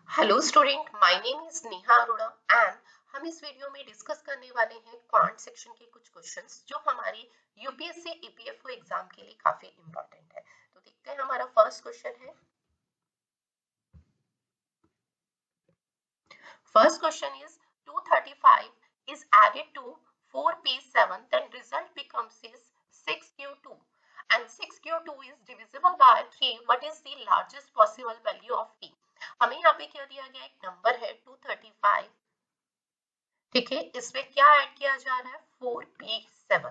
Hello student, my name is Neha Arora and हम इस video में डिस्कस करने वाले हैं क्वांट सेक्शन के कुछ क्वेश्चंस जो हमारी यूपीएससी ईपीएफओ एग्जाम के लिए काफी इंपॉर्टेंट है। तो देखते हैं, हमारा फर्स्ट क्वेश्चन है। First question is 235 is added to 4p7, then result becomes is 6q2 and 6q2 is divisible by 3. What is the largest possible value of p? हमें यहाँ पे क्या दिया गया, एक नंबर है 235, ठीक है। इसमें क्या ऐड किया जा रहा है, 4p7,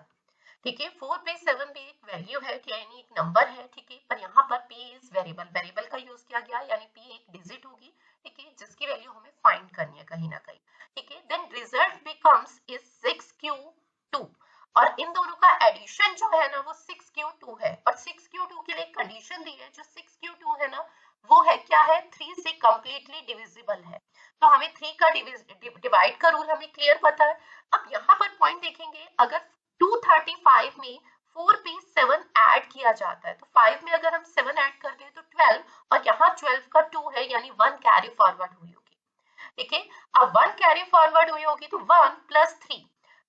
ठीक है। 4p7 भी एक वैल्यू है, यानी एक नंबर है, ठीक है। पर यहाँ पर p इज वेरिएबल, वेरिएबल का यूज किया गया, यानी p एक डिजिट होगी, ठीक है, जिसकी वैल्यू हमें फाइंड करनी है कहीं ना कहीं, ठीक है। Then result becomes is 6q2 और इन दोनों का एडिशन जो है ना वो 6q2 है और 6q2 के लिए कंडीशन दी है, जो 6q2 है ना वो है क्या है, 3 से कंप्लीटली डिविजिबल है। तो हमें 3 का डिवाइड का रूल हमें क्लियर पता है। अब यहाँ पर पॉइंट देखेंगे, अगर 235 में 4p7 ऐड किया जाता है तो 5 में अगर हम 7 ऐड कर दें तो 12 और यहाँ 12 का 2 है, यानी 1 कैरी फॉरवर्ड हुई होगी, ठीक है। अब 1 कैरी फॉरवर्ड हुई होगी तो 1 प्लस 3,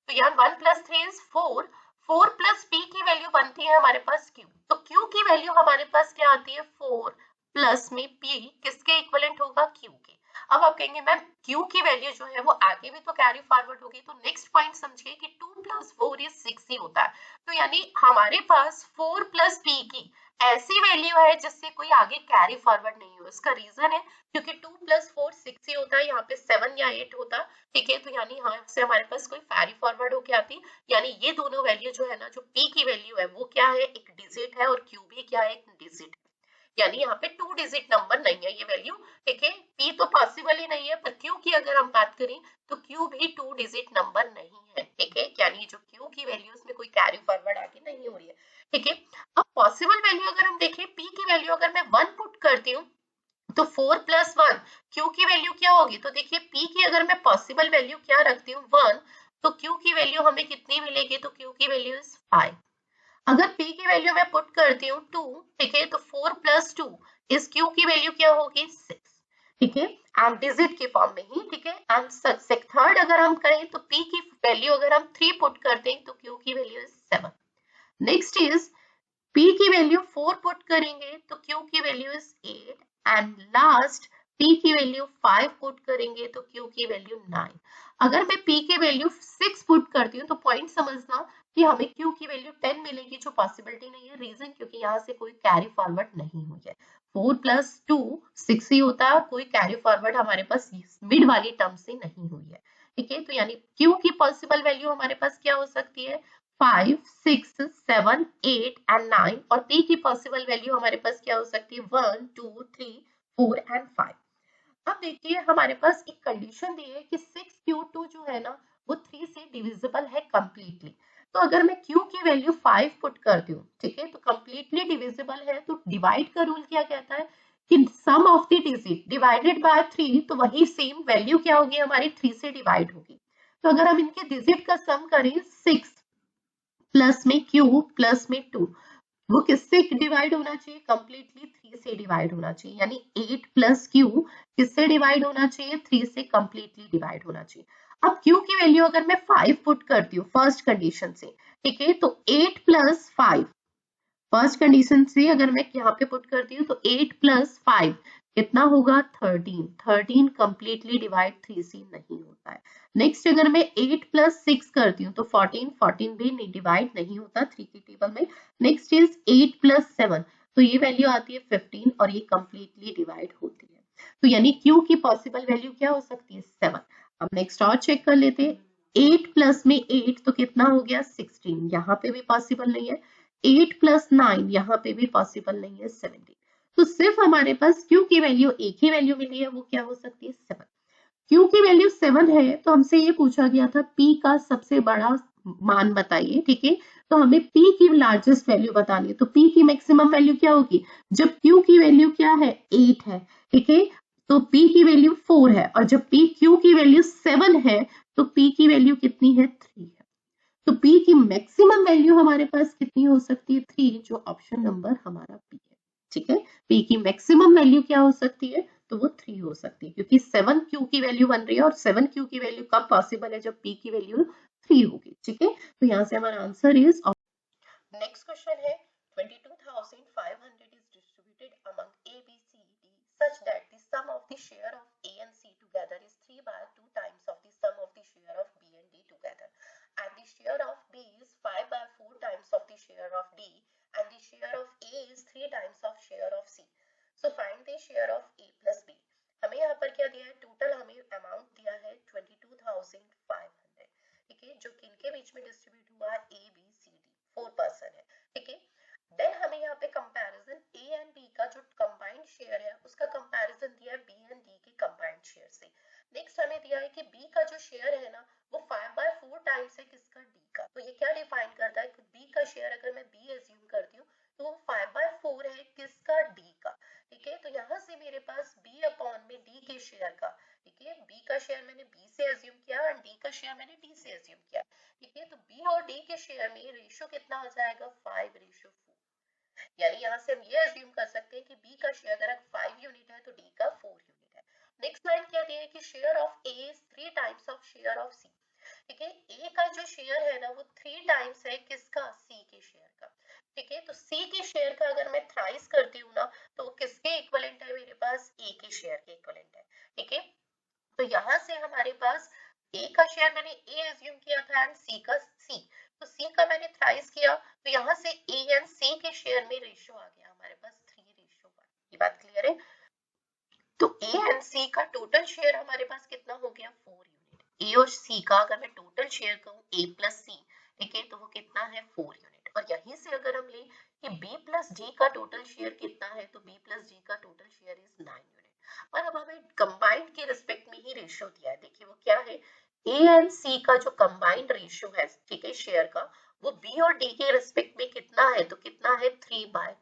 तो यहाँ 1 प्लस 3 इज 4, 4 प्लस p की वैल्यू बनती है हमारे पास q, तो q की वैल्यू हमारे पास क्या आती है, 4 प्लस में p किसके इक्विवेलेंट होगा, q के। अब आप कहेंगे मैम q की वैल्यू जो है वो आगे भी तो कैरी फॉरवर्ड होगी, तो नेक्स्ट पॉइंट समझिए कि 2 प्लस 4 इज 6 ही होता है, तो यानी हमारे पास 4 प्लस p की ऐसी वैल्यू है जिससे कोई आगे कैरी फॉरवर्ड नहीं हो। इसका रीजन है क्योंकि 2 प्लस 4 6 ही होता है, यहाँ पे 7 या 8 होता, ठीक है। तो यानी यहाँ से हमारे पास कोई कैरी फॉरवर्ड होके आती, यानी ये दोनों वैल्यू जो है ना, जो p की वैल्यू है वो क्या है, एक डिजिट है, और q भी क्या है, एक डिजिट है, यानी यहाँ पे 2 डिजिट नंबर नहीं है ये वैल्यू, ठीक है। p तो पॉसिबल ही नहीं है, पर q की अगर हम बात करें तो q भी 2 डिजिट नंबर नहीं है, ठीक है, यानी जो q की वैल्यू उसमें कोई कैरी फॉरवर्ड आगे नहीं हो रही है, ठीक है। अब पॉसिबल वैल्यू अगर हम देखें, p की वैल्यू अगर मैं 1 पुट करती हूँ तो 4 प्लस 1, q की वैल्यू क्या होगी, तो देखिए p की अगर मैं पॉसिबल वैल्यू क्या रखती हूँ 1, तो q की वैल्यू हमें कितनी मिलेगी, तो q की वैल्यू इज 5। अगर p की वैल्यू मैं पुट करती हूँ 2, ठीक है, तो 4 प्लस 2 इस q की वैल्यू क्या होगी, 6, ठीक है, एंड डिजिट के फॉर्म में ही, ठीक है। एंड थर्ड अगर हम करें तो p की वैल्यू अगर हम 3 पुट करते हैं तो q की value is 7। Next is p की वैल्यू 4 पुट करेंगे तो q की value is 8 and last p की वैल्यू 5 पुट करेंगे तो q की वैल्यू 9। अगर मैं p की वैल्यू 6 पुट करती हूँ तो पॉइंट समझना कि हमें q की वैल्यू 10 मिलेगी, जो पॉसिबिलिटी नहीं है। रीजन क्योंकि यहाँ से कोई कैरी फॉरवर्ड नहीं हुई है, 4 प्लस 2 6 ही होता है, कोई कैरी फॉरवर्ड हमारे पास मिड वाली टर्म से नहीं हुई है, ठीक है। तो यानी q की पॉसिबल वैल्यू हमारे पास क्या हो सकती है, 5 6 7 8 एंड 9, और p की पॉसिबल वैल्यू हमारे पास क्या हो सकती है, 1 2 3 4 एंड 5। अब देखिए हमारे पास एक कंडीशन दी है कि 6q2 जो है ना वो 3 से डिविजिबल है कंप्लीटली, तो अगर मैं q की वैल्यू 5 पुट करती हूँ, ठीक है, तो कंप्लीटली डिविजिबल है, तो डिवाइड का रूल क्या कहता है कि sum of the digit divided by 3, तो वही सेम वैल्यू क्या होगी हमारी, 3 से डिवाइड होगी। तो अगर हम इनके डिजिट का सम करें, 6 प्लस में q प्लस में 2, वो किससे डिवाइड होना चाहिए, कंप्लीटली 3 से डिवाइड होना चाहिए, यानी 8 प्लस q किससे डिवाइड होना चाहिए, 3 से कंप्लीटली डिवाइड होना चाहिए। अब q की वैल्यू अगर मैं 5 पुट करती हूँ फर्स्ट कंडीशन से, ठीक है, तो 8 प्लस 5 फर्स्ट कंडीशन से अगर मैं यहाँ पे पुट करती हूँ तो 8 प्लस 5 कितना होगा, 13, 13 कंप्लीटली डिवाइड 3 से नहीं होता है। नेक्स्ट अगर मैं 8 प्लस 6 करती हूँ तो 14, 14 भी डिवाइड नहीं होता 3 की टेबल में। नेक्स्ट इज 8 प्लस 7, तो ये वैल्यू आती है 15 और ये कंप्लीटली डिवाइड होती है, तो यानी q की पॉसिबल वैल्यू क्या हो सकती है, 7। अब नेक्स्ट और चेक कर लेते हैं, 8 प्लस में 8 तो कितना हो गया, 16, यहाँ पे भी पॉसिबल नहीं है। 8 प्लस 9 यहाँ पे भी पॉसिबल नहीं है, 17। तो सिर्फ हमारे पास q की वैल्यू एक ही वैल्यू मिली है, वो क्या हो सकती है, 7। q की वैल्यू 7 है तो हमसे ये पूछा गया था p का सबसे बड़ा मान बताइए, ठीक है, तो हमें p की लार्जेस्ट वैल्यू बतानी है, तो p की मैक्सिमम वैल्यू क्या होगी, जब q की वैल्यू क्या है, 8 है, ठीक है, तो p की वैल्यू 4 है, और जब q की वैल्यू 7 है तो p की वैल्यू कितनी है, 3 है। तो p की मैक्सिमम वैल्यू हमारे पास कितनी हो सकती है, 3, जो ऑप्शन नंबर हमारा p है, ठीक है। p की मैक्सिमम वैल्यू क्या हो सकती है, तो वो 3 हो सकती है, क्योंकि 7q की वैल्यू बन रही है और 7q की वैल्यू कब पॉसिबल है, जब p की वैल्यू 3 होगी। ठीक है, तो यहाँ से हमारा आंसर इज। नेक्स्ट क्वेश्चन है 22,500 is distributed among A, B, C, D such that the sum of the share of A and C together is 3 by 2 times of the sum of the share of B and D together, and the share of B is 5 by 4 times of the share of D, and the share of A is 3 times of share of C. So find the share of A plus B. हमें यहाँ पर क्या दिया है, total हमें amount दिया है 22,500, ठीक है, जो किनके बीच में डिस्ट्रीब्यूट हुआ है, A, B, C, D, 4 person है, ठीक है। देन हमें यहाँ पे कंपैरिजन A एंड B का जो कंबाइंड शेयर है उसका कंपैरिजन दिया है B एंड D के कंबाइंड शेयर से। नेक्स्ट हमें दिया है कि B का जो शेयर है ना वो 5/4 टाइम्स है किसका, D का। तो ये क्या डिफाइन करता है कि B का शेयर अगर मैं B एज्यूम करती हूँ तो वो 5/4 है किसका, D का, ठीक है। तो यहाँ से मेरे पास B अपॉन में D के शेयर का, ठीक है, B का शेयर मैंने B से एज्यूम किया और D का शेयर मैंने D से एज्यूम किया, ठीक है। तो B और D के शेयर में रेशियो कितना हो जाएगा, 5/4, यानी यहाँ से हम ये एज्यूम कर सकते हैं कि B का शेयर अगर 5 यूनिट है तो D का 4 यूनिट है। नेक्स्ट लाइन क्या दी है कि share of A is 3 times of share of C, ठीक है। A का जो शेयर है ना वो 3 टाइम्स है किसका, C के शेयर का, ठीक है। तो C के शेयर का अगर मैं थ्राइस करती हूँ ना तो किसके इक्विवेलेंट है, मेरे पास A के शेयर के इक्विवेलेंट है, ठीक है। तो यहाँ से हमारे पास A का शेयर मैंने A एज्यूम किया था एंड C का C, तो C का मैंने थ्राइस किया, तो यहाँ से A एंड C के शेयर में रेशियो आ गया हमारे पास 3:1। ये बात क्लियर है। तो A एंड C का टोटल शेयर हमारे पास कितना हो गया, 4 यूनिट। A और C का अगर मैं टोटल शेयर कहूँ A प्लस C, ठीक है, तो वो कितना है, 4 यूनिट। और यहीं से अगर हम लें कि B प्लस D का टोटल शेयर कितना है, तो B प्लस D का टोटल शेयर इज 9 यूनिट। और अब हमें कंबाइंड के रिस्पेक्ट में ही रेशियो दिया है, देखिए वो क्या है, A एंड C का जो कंबाइंड रेशियो है, ठीक है, शेयर का, वो B और D के रिस्पेक्ट में कितना है, तो कितना है, 3/2,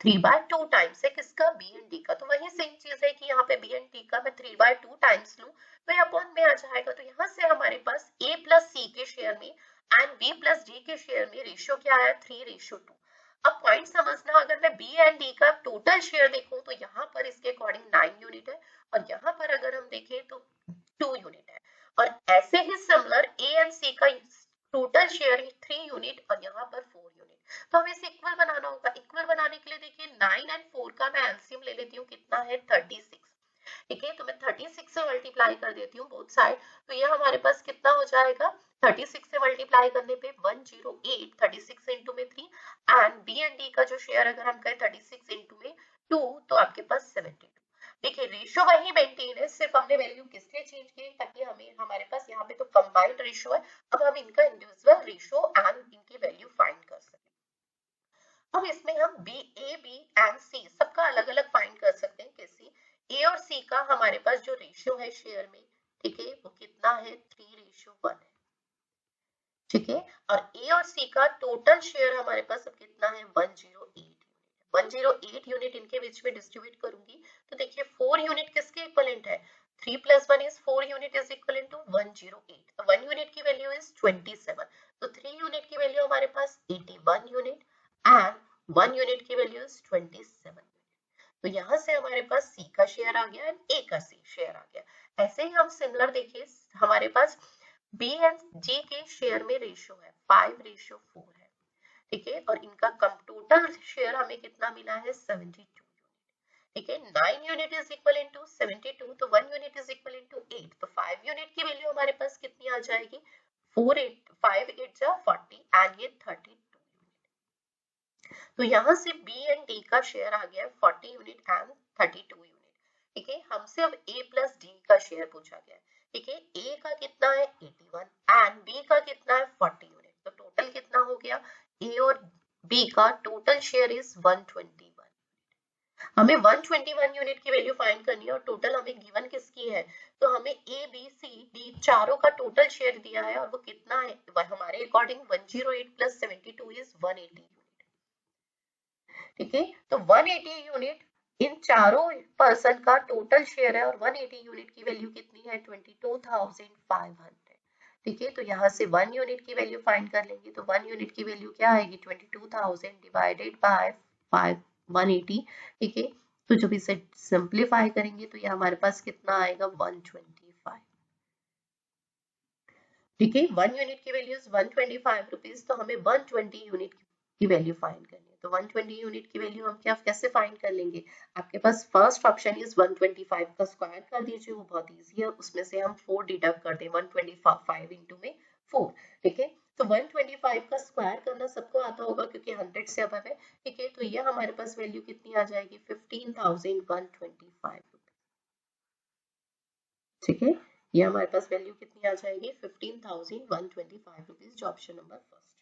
3/2 टाइम्स है किसका, B एंड D का। तो वही सेम चीज है कि यहाँ पे B एंड D का मैं 3/2 टाइम्स लूं तो ये अपॉन में आ जाएगा। तो यहाँ से हमारे पास A प्लस C के शेयर में एंड B प्लस D के शेयर में रेशियो क्या है, 3:2। अब पॉइंट समझना, अगर मैं B एंड D का टोटल शेयर देखूं तो यहाँ पर इसके अकॉर्डिंग 9 यूनिट है और यहाँ पर अगर हम देखें तो 2 यूनिट है। और ऐसे ही सिमिलर A एंड C का टोटल शेयर 3 यूनिट और यहाँ पर 4 यूनिट। तो हमें इसे इक्वल बनाना होगा। इक्वल बनाने के लिए देखिए 9 एंड 4 का मैं एलसीएम ले लेती हूँ, कितना है, 36, ठीक है। तो मैं 36 से मल्टीप्लाई कर देती हूँ बोथ साइड, तो ये हमारे पास कितना हो जाएगा, 36 से मल्टीप्लाई करने पे 108, 36 इंटू में 3 एंड बी एंड डी का जो शेयर अगर हम कहें 36 इंटू में 2 तो आपके पास 72। देखिए रेशियो वही मेंटेन है, सिर्फ हमने वैल्यू किस लिए चेंज की ताकि हमें हमारे पास यहाँ पे तो कंबाइंड रेशियो है, अब हम इनका इंडिविजुअल रेशियो एंड इनकी वैल्यू फाइंड कर सकते हैं। अब इसमें हम B, A, B and C सबका अलग अलग फाइंड कर सकते हैं। कैसे, A और C का हमारे पास जो रेशियो है शेयर में, ठीक है, वो कितना है, 3:1 है, ठीक है। और A और C का टोटल शेयर हमारे पास अब कितना है, 108 यूनिट इनके बीच में डिस्ट्रीब्यूट करूंगी तो देखिए 4 यूनिट किसके इक्विवेलेंट है, 3 + 1 is 4 unit is equivalent to 108। तो 1 यूनिट की वैल्यू इज 27, तो 3 यूनिट की वैल्यू हमारे पास 81 यूनिट एंड 1 यूनिट की वैल्यू इज 27। तो यहाँ से हमारे पास C का शेयर आ गया एंड A का शेयर आ गया। ऐसे ही हम सिमिलर देखिए हमारे पास B एंड G के शेयर में रेशियो है 5:4 है, ठीक है। और इनका टोटल शेयर हमें कितना मिला है, 72 यूनिट, ठीक है। 9 यूनिट इज इक्वल टू 72, तो 1 यूनिट इज इक्वल टू 8, तो 5 यूनिट की वैल्यू हमारे पास कितनी आ जाएगी, 5 8 जा 40 एंड ये 32 यूनिट। तो यहाँ से B एंड D का शेयर आ गया 40 यूनिट एंड 32 यूनिट, ठीक है। हमसे अब A प्लस D का शेयर पूछा गया, ठीक है। A का कितना है, 81 एंड B का कितना है, 40 यूनिट, तो टोटल कितना हो गया, A और B का टोटल शेयर इज 121। हमें 121 यूनिट की वैल्यू फाइंड करनी है और टोटल हमें गिवन किसकी है, तो हमें A, B, C, D चारों का टोटल शेयर दिया है और वो कितना है, हमारे अकॉर्डिंग 108 + 72 इज 180 यूनिट, ठीक है। तो 180 यूनिट इन चारों पर्सन का टोटल शेयर है और 180 यूनिट की वैल्यू कितनी है, 22,500, ठीक है। तो यहाँ से 1 यूनिट की वैल्यू फाइंड कर लेंगे, तो 1 यूनिट की वैल्यू क्या आएगी, 22,000 डिवाइडेड बाय 180, ठीक है। तो जब इसे सिंप्लीफाई करेंगे तो ये हमारे पास कितना आएगा 125। ठीक है, 1 यूनिट की वैल्यू 125 रुपीज, तो हमें 120 यूनिट की वैल्यू फाइंड करनी है। तो 120 यूनिट की वैल्यू हम क्या कैसे फाइंड कर लेंगे? आपके पास फर्स्ट ऑप्शन इज 125 का स्क्वायर कर दीजिए, वो बहुत इजी है, उसमें से हम 4 डिडक्ट कर दें, 125 इंटू में 4। ठीक है, तो 125 का स्क्वायर करना सबको आता होगा क्योंकि 100 से अबव है। ठीक है, तो ये हमारे पास वैल्यू कितनी आ जाएगी 15,125। ठीक है, ये हमारे पास वैल्यू कितनी आ जाएगी 15,125 रुपीज, जो ऑप्शन नंबर फर्स्ट।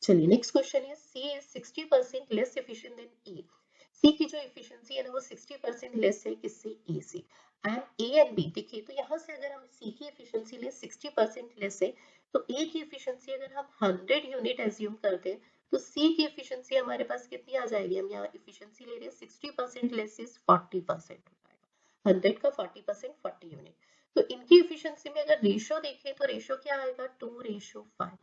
चलिए नेक्स्ट क्वेश्चन है, सी इज 60% लेस एफिशिएंट देन ए। सी की जो एफिशिएंसी है ना वो 60% लेस है किससे? ए से। एंड ए एंड बी, देखिए तो यहाँ से अगर हम सी की एफिशिएंसी ले 60% लेस है, तो ए की एफिशिएंसी अगर हम 100 यूनिट एज्यूम करते हैं तो सी की एफिशिएंसी हमारे पास कितनी आ जाएगी? हम यहाँ एफिशिएंसी ले रहे हैं 60% लेस इज 40% हो जाएगा, 100 का 40% 40 यूनिट। तो इनकी एफिशिएंसी में अगर रेशियो देखें तो रेशियो क्या आएगा 2:5।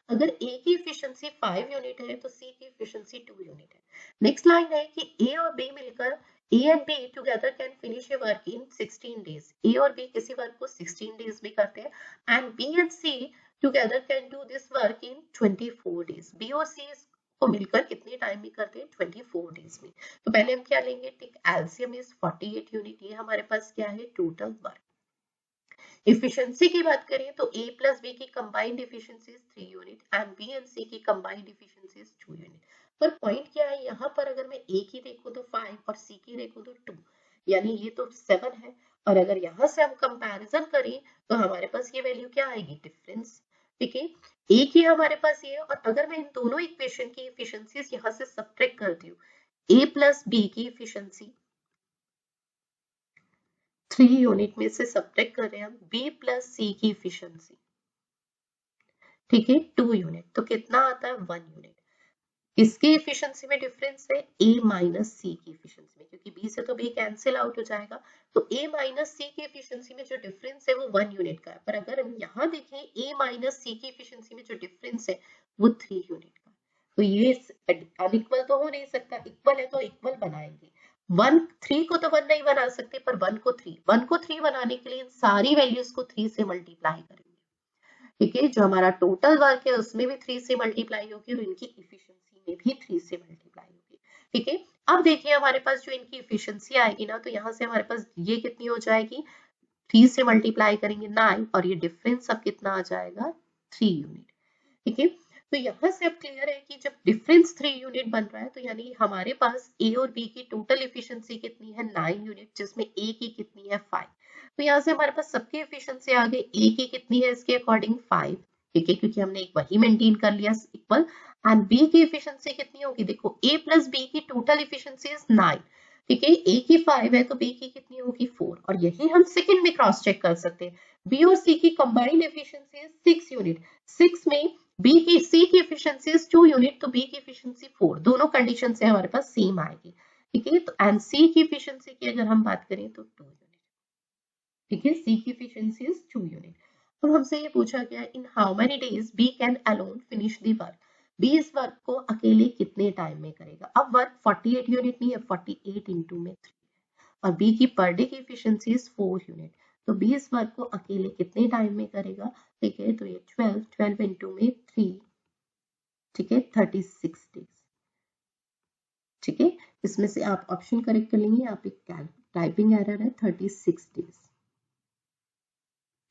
अगर ए की एफिशिएंसी 5 यूनिट है तो सी की एफिशिएंसी 2 यूनिट है। नेक्स्ट लाइन है कि ए और बी मिलकर A and B together can finish a work in 16 days. A और बी किसी वर्क को 16 डेज में करते हैं and B and C together can do this work in 24 days. B और सी को मिलकर कितने टाइम में करते हैं? 24 डेज में। तो पहले हम क्या लेंगे? टिक एलसीएम इज 48 यूनिट, ये हमारे पास क्या है? Total work. एफिशिएंसी की बात करें तो A प्लस बी की combined efficiency 3 unit and B and C की कंबाइंड एफिशिएंसी 2 यूनिट। पर पॉइंट क्या है यहाँ पर? अगर मैं A की देखूं तो 5 और C की देखूं तो 2, यानी ये तो 7 है। और अगर यहाँ से हम कंपैरिजन करें तो हमारे पास ये वैल्यू क्या आएगी? डिफरेंस। ठीक है, A की हमारे पास ये है, और अगर मैं इन दोनों इक्वेशन की एफिशिएंसीज यहाँ से सब्ट्रैक्ट करती हूँ, A प्लस बी की एफिशिएंसी 3 यूनिट में से सब्ट्रैक्ट कर रहे हैं हम बी प्लस सी की एफिशिएंसी, ठीक है 2 यूनिट, तो कितना आता है 1 यूनिट। किसकी एफिशिएंसी में डिफरेंस है? ए माइनस सी की एफिशिएंसी में, क्योंकि बी से तो बी कैंसिल आउट हो जाएगा, तो ए माइनस सी की एफिशिएंसी में जो डिफरेंस है वो 1 यूनिट का है। पर अगर हम यहाँ देखें ए माइनस सी की एफिशिएंसी में जो डिफरेंस है वो 3 यूनिट का। तो ये अनइक्वल तो हो नहीं सकता, इक्वल है तो इक्वल बनाएंगे। 1 3 को तो 1 नहीं बना सकते, पर 1 को 3 बनाने के लिए इन सारी वैल्यूज को 3 से मल्टीप्लाई करेंगे। ठीक है, जो हमारा टोटल वर्क है उसमें भी 3 से मल्टीप्लाई होगी और इनकी इफिशिएंसी में भी 3 से मल्टीप्लाई होगी। ठीक है, अब देखिए हमारे पास जो इनकी इफिशिएंसी आएगी ना, तो यहाँ से हमारे पास ये कितनी हो जाएगी? 3 से मल्टीप्लाई करेंगे 9, और ये डिफरेंस अब कितना आ जाएगा? 3 यूनिट। ठीक है, तो यहाँ से अब क्लियर है कि जब डिफरेंस 3 यूनिट बन रहा है तो यानी हमारे पास ए और बी की टोटल एफिशिएंसी कितनी है? 9 यूनिट, जिसमें ए की कितनी है? 5। तो यहाँ से हमारे पास सबकी एफिशिएंसी आ गई। ए की कितनी है इसके अकॉर्डिंग? 5। ठीक है, क्योंकि हमने एक वही मेंटेन कर लिया इक्वल। एंड बी की एफिशिएंसी कितनी होगी? देखो ए प्लस बी की टोटल एफिशिएंसी इज 9। ठीक है, ए की 5 है तो बी की कितनी होगी? 4। और यही हम सेकंड में क्रॉस चेक कर सकते हैं। बी और सी की कंबाइंड एफिशिएंसी इज 6 यूनिट। 6 में बी की सी की एफिशिएंसी इज 2 यूनिट, तो बी की एफिशिएंसी 4। दोनों कंडीशन से हमारे पास सेम आएगी। ठीक है, तो एंड सी की एफिशिएंसी की अगर हम बात करें तो 2 यूनिट। ठीक है, सी की एफिशिएंसी इज 2 यूनिट। अब हमसे ये पूछा गया in how many days B can alone finish the work. B इस वर्क को अकेले कितने टाइम में करेगा? अब वर्क 48 यूनिट नहीं है, 48 इंटू में 3, और बी की पर डे की एफिशिएंसी इज 4 यूनिट, तो बी इस वर्क को अकेले कितने टाइम में करेगा? ठीक है, तो ये 12 इंटू में 3, ठीक है 36 डेज। ठीक है, इसमें से आप ऑप्शन करेक्ट कर लेंगे, आप एक टाइपिंग एरर है 36 डेज।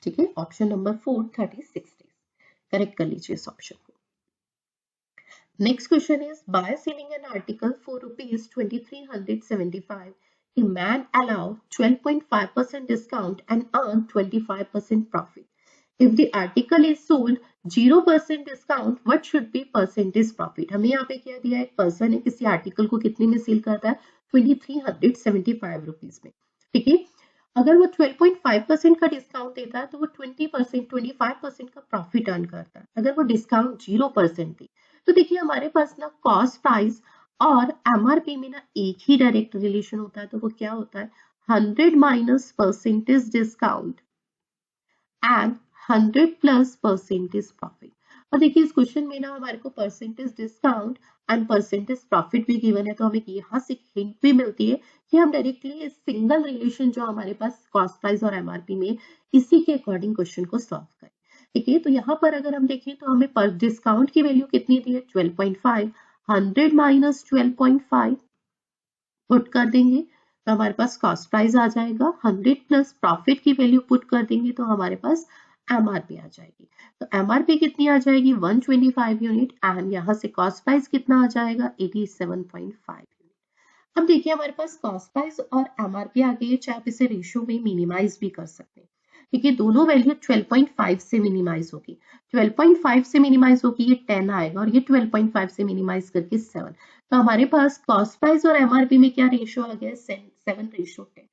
ठीक है, ऑप्शन नंबर 4 36 डेज करेक्ट कर लीजिए इस ऑप्शन को। Next question is by selling an article for ₹2375, a man allowed 12.5% discount and earned 25% profit. If the article is sold 0% discount, what should be percentage profit? हमें यहाँ पे क्या दिया है? एक पर्सन है, किसी आर्टिकल को कितने में सेल करता है? 2375 रुपीज में। ठीक है, अगर वो 12.5% का डिस्काउंट देता है तो वो 25% का प्रॉफिट अर्न करता है। अगर वो डिस्काउंट 0% दे तो देखिए हमारे पास ना कॉस्ट प्राइस और एमआरपी में ना एक ही डायरेक्ट रिलेशन होता है, तो वो क्या होता है? 100 minus percentage discount and 100 plus percentage profit. और देखिए इस क्वेश्चन में ना हमारे को percentage discount and percentage profit भी गिवन है, तो हमें यहाँ से हिंट भी मिलती है कि हम डायरेक्टली सिंगल रिलेशन जो हमारे पास कॉस्ट प्राइस और एमआरपी में, इसी के अकॉर्डिंग क्वेश्चन को सॉल्व करें। ठीक है, तो यहाँ पर अगर हम देखें तो हमें पर डिस्काउंट की वैल्यू कितनी दी है 12.5, 100 माइनस 12.5 पुट कर देंगे तो हमारे पास कॉस्ट प्राइस आ जाएगा, 100 प्लस प्रॉफिट की वैल्यू पुट कर देंगे तो हमारे पास एमआरपी आ जाएगी। तो एमआरपी कितनी आ जाएगी 125 यूनिट एंड यहाँ से कॉस्ट प्राइस कितना आ जाएगा 87.5 यूनिट। अब देखिए हमारे पास कॉस्ट प्राइस और एमआरपी आ गई है, चाहे आप इसे रेशियो में मिनिमाइज भी कर सकते हैं। ठीक है, दोनों वैल्यू 12.5 से मिनिमाइज होगी, 12.5 से मिनिमाइज होगी ये 10 आएगा और ये 12.5 से मिनिमाइज करके 7। तो हमारे पास कॉस्ट प्राइस और एमआरपी में क्या रेशियो आ गया 7:10।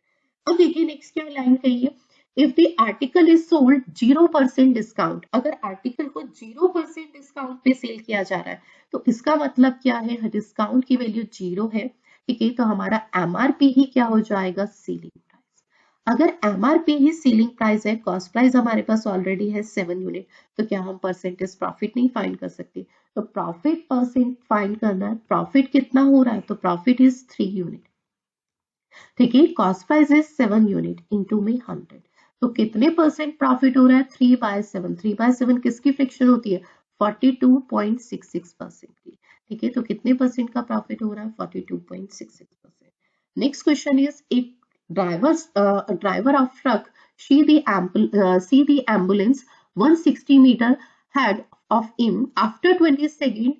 अब देखिए नेक्स्ट क्या लाइन कही है, if the article is sold 0% discount, अगर आर्टिकल को 0% डिस्काउंट पे सेल किया जा रहा है तो इसका मतलब क्या है, डिस्काउंट की वैल्यू 0 है। ठीक है, तो हमारा एमआरपी ही क्या हो जाएगा सेलिंग प्राइस। अगर एमआरपी ही सेलिंग प्राइस है, कॉस्ट प्राइस हमारे पास ऑलरेडी है 7 यूनिट, तो क्या हम परसेंटेज प्रॉफिट नहीं फाइंड कर सकते, तो प्रॉफिट परसेंट फाइंड करना है, प्रॉफिट कितना हो रहा है तो प्रॉफिट इज 3 यूनिट। ठीक है, cost price is 7 unit into में 100, तो कितने परसेंट प्रॉफिट हो रहा है 3/7, 3/7 किसकी फ्रैक्शन होती है 42.66% की। ठीक है, तो कितने परसेंट का प्रॉफिट हो रहा है 42.66%। नेक्स्ट क्वेश्चन इज एक driver of truck see the ambulance 160 meter ahead of him after 20 seconds.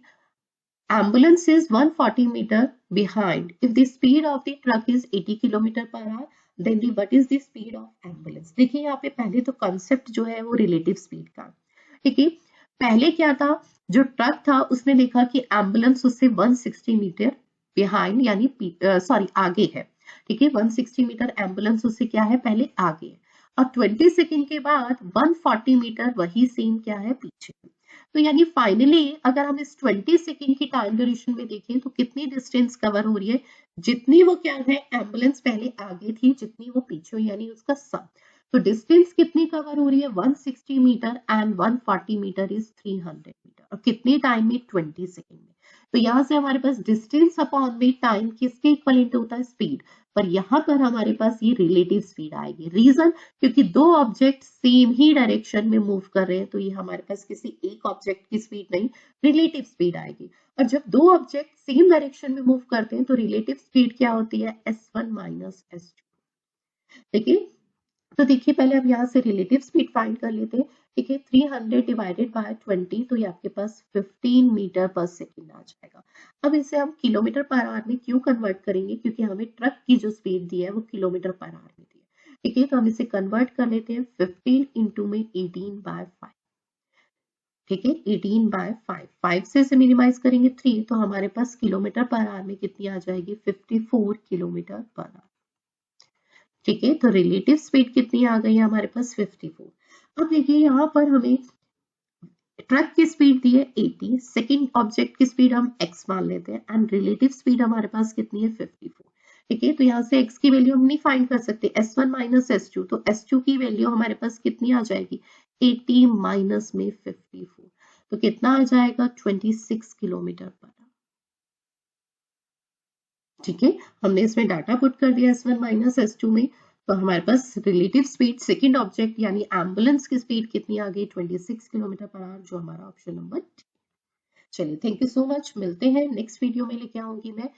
Ambulance is 140 meter behind. If the speed of the truck is 80 km per hour, then what is the speed of ambulance? देखिए यहाँ पे पहले तो concept जो है वो relative speed का। ठीक है, पहले क्या था, जो ट्रक था उसने देखा कि एम्बुलेंस उससे 160 मीटर बिहाइंड यानी सॉरी आगे है। ठीक है, 160 मीटर एम्बुलेंस उससे क्या है पहले आगे है, और 20 सेकेंड के बाद 140 मीटर वही सेम क्या है पीछे। तो यानी फाइनली अगर हम इस 20 सेकेंड की टाइम ड्यूरेशन में देखें तो कितनी डिस्टेंस कवर हो रही है, जितनी वो क्या है एम्बुलेंस पहले आगे थी जितनी वो पीछे, यानी उसका सम। तो डिस्टेंस कितनी कवर हो रही है 160 metre and 140 metre is 300 metre, और कितने टाइम में 20 सेकेंड में। तो यहाँ से हमारे पास डिस्टेंस अपॉन में टाइम किसके इक्वलेंट होता है स्पीड, पर यहाँ पर हमारे पास ये रिलेटिव स्पीड आएगी। रीजन, क्योंकि दो ऑब्जेक्ट सेम ही डायरेक्शन में मूव कर रहे हैं, तो ये हमारे पास किसी एक ऑब्जेक्ट की स्पीड नहीं, रिलेटिव स्पीड आएगी। और जब दो ऑब्जेक्ट सेम डायरेक्शन में मूव करते हैं तो रिलेटिव स्पीड क्या होती है s1 माइनस s2। देखिए, तो देखिए पहले हम यहाँ से रिलेटिव स्पीड फाइंड कर लेते हैं। ठीक है, 300 डिवाइडेड बाय 20, तो ये आपके पास 15 मीटर पर सेकेंड आ जाएगा। अब इसे हम किलोमीटर पर आवर में क्यों कन्वर्ट करेंगे, क्योंकि हमें ट्रक की जो स्पीड दी है वो किलोमीटर पर आवर में दी है। ठीक है, तो हम इसे कन्वर्ट कर लेते हैं 15 इंटू में 18/5। ठीक है, 18/5, 5 से इसे मिनिमाइज करेंगे 3, तो हमारे पास किलोमीटर पर आवर में कितनी आ जाएगी 54 किलोमीटर पर आवर। ठीक है, तो रिलेटिव स्पीड कितनी आ गई है हमारे पास 54। अब देखिए यहाँ पर हमें ट्रक की स्पीड दी है 80, सेकंड ऑब्जेक्ट की स्पीड हम x मान लेते हैं एंड रिलेटिव स्पीड हमारे पास कितनी है 54। ठीक है, तो यहाँ से x की वैल्यू हम नहीं फाइंड कर सकते, s1 माइनस s2, तो s2 की वैल्यू हमारे पास कितनी आ जाएगी 80 माइनस में 54, तो कितना आ जाएगा 26 किलोमीटर पर। ठीक है, हमने इसमें डाटा पुट कर दिया s1 माइनस s2 में, तो हमारे पास रिलेटिव स्पीड सेकंड ऑब्जेक्ट यानी एम्बुलेंस की स्पीड कितनी आ गई 26 किलोमीटर पर आवर, जो हमारा ऑप्शन नंबर। चलिए, थैंक यू सो मच, मिलते हैं नेक्स्ट वीडियो में, लेके आऊंगी मैं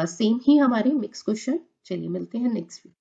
सेम ही हमारे मिक्स क्वेश्चन। चलिए मिलते हैं नेक्स्ट वीडियो।